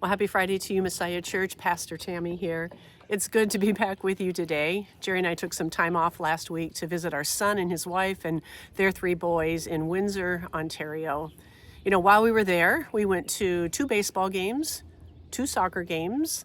Well, happy Friday to you, Messiah Church. Pastor Tami here. It's good to be back with you today. Jerry and I took some time off last week to visit our son and his wife and their 3 boys in Windsor, Ontario. While we were there, we went to 2 baseball games, 2 soccer games,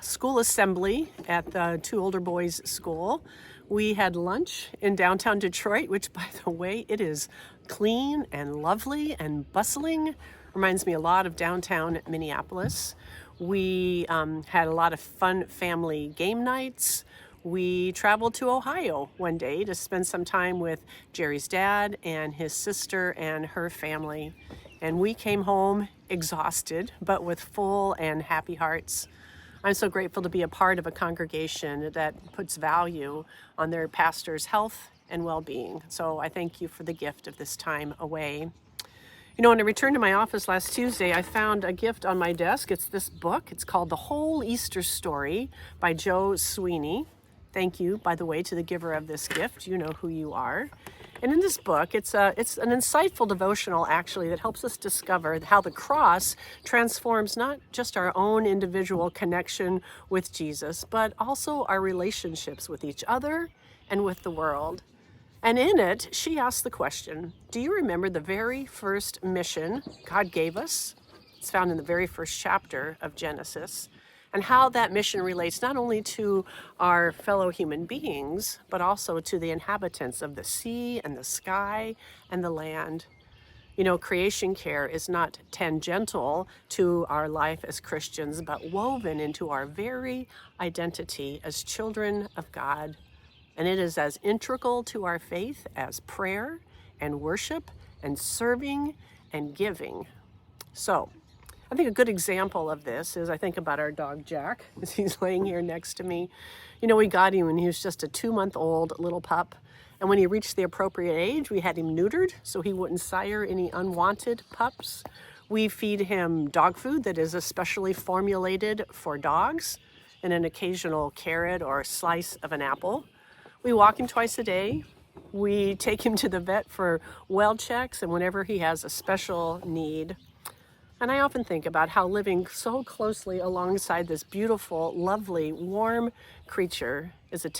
school assembly at the 2 older boys' school. We had lunch in downtown Detroit, which, by the way, it is clean and lovely and bustling. Reminds me a lot of downtown Minneapolis. We had a lot of fun family game nights. We traveled to Ohio one day to spend some time with Jerry's dad and his sister and her family. And we came home exhausted, but with full and happy hearts. I'm so grateful to be a part of a congregation that puts value on their pastor's health and well-being. So I thank you for the gift of this time away. When I returned to my office last Tuesday, I found a gift on my desk. It's this book. It's called The Whole Easter Story by Joe Sweeney. Thank you, by the way, to the giver of this gift. You know who you are. And in this book, it's an insightful devotional, actually, that helps us discover how the cross transforms not just our own individual connection with Jesus, but also our relationships with each other and with the world. And in it, she asks the question, do you remember the very first mission God gave us? It's found in the very first chapter of Genesis, and how that mission relates not only to our fellow human beings, but also to the inhabitants of the sea and the sky and the land. Creation care is not tangential to our life as Christians, but woven into our very identity as children of God. And it is as integral to our faith as prayer and worship and serving and giving. So, I think a good example of this is I think about our dog Jack, as he's laying here next to me. We got him when he was just a 2-month-old little pup. And when he reached the appropriate age, we had him neutered so he wouldn't sire any unwanted pups. We feed him dog food that is especially formulated for dogs, and an occasional carrot or a slice of an apple. We walk him twice a day. We take him to the vet for well checks and whenever he has a special need. And I often think about how living so closely alongside this beautiful, lovely, warm creature is a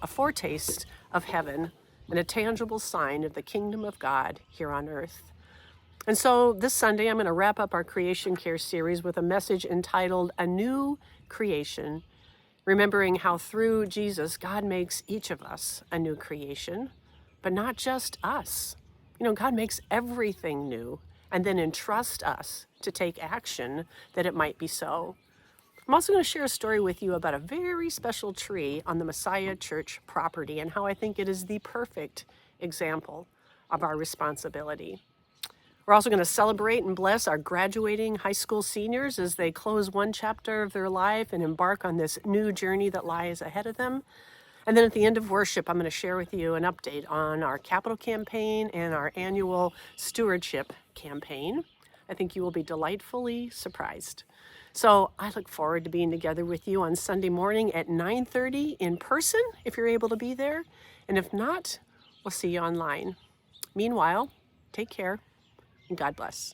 foretaste of heaven and a tangible sign of the kingdom of God here on earth. And so this Sunday, I'm going to wrap up our Creation Care series with a message entitled A New Creation, remembering how through Jesus, God makes each of us a new creation, but not just us. God makes everything new and then entrusts us to take action that it might be so. I'm also going to share a story with you about a very special tree on the Messiah Church property and how I think it is the perfect example of our responsibility. We're also going to celebrate and bless our graduating high school seniors as they close one chapter of their life and embark on this new journey that lies ahead of them. And then at the end of worship, I'm going to share with you an update on our capital campaign and our annual stewardship campaign. I think you will be delightfully surprised. So I look forward to being together with you on Sunday morning at 9:30 in person, if you're able to be there. And if not, we'll see you online. Meanwhile, take care. And God bless.